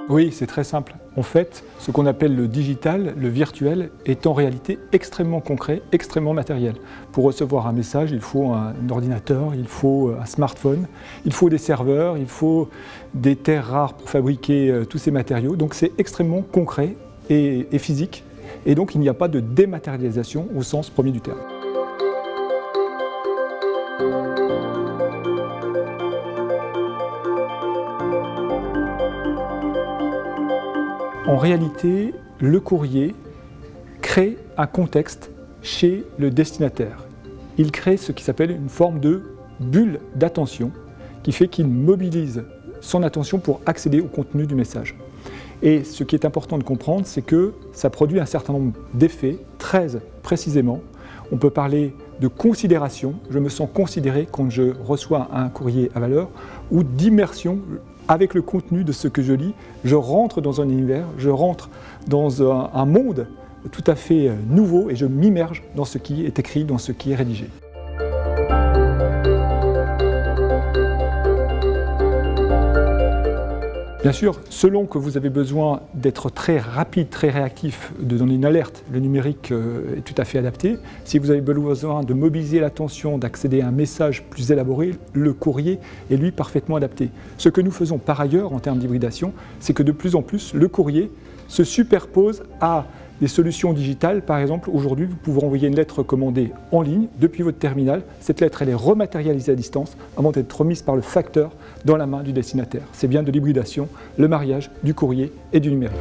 Oui, c'est très simple. En fait, ce qu'on appelle le digital, le virtuel, est en réalité extrêmement concret, extrêmement matériel. Pour recevoir un message, il faut un ordinateur, il faut un smartphone, il faut des serveurs, il faut des terres rares pour fabriquer tous ces matériaux. Donc c'est extrêmement concret et physique. Et donc il n'y a pas de dématérialisation au sens premier du terme. En réalité, le courrier crée un contexte chez le destinataire. Il crée ce qui s'appelle une forme de bulle d'attention qui fait qu'il mobilise son attention pour accéder au contenu du message. Et ce qui est important de comprendre, c'est que ça produit un certain nombre d'effets, 13 précisément. On peut parler de considération, je me sens considéré quand je reçois un courrier à valeur, ou d'immersion avec le contenu de ce que je lis. Je rentre dans un univers, je rentre dans un monde tout à fait nouveau et je m'immerge dans ce qui est écrit, dans ce qui est rédigé. Bien sûr, selon que vous avez besoin d'être très rapide, très réactif, de donner une alerte, le numérique est tout à fait adapté. Si vous avez besoin de mobiliser l'attention, d'accéder à un message plus élaboré, le courrier est lui parfaitement adapté. Ce que nous faisons par ailleurs en termes d'hybridation, c'est que de plus en plus, le courrier se superpose à des solutions digitales. Par exemple, aujourd'hui, vous pouvez envoyer une lettre commandée en ligne depuis votre terminal. Cette lettre, elle est rematérialisée à distance avant d'être remise par le facteur dans la main du destinataire. C'est bien de l'hybridation, le mariage du courrier et du numérique.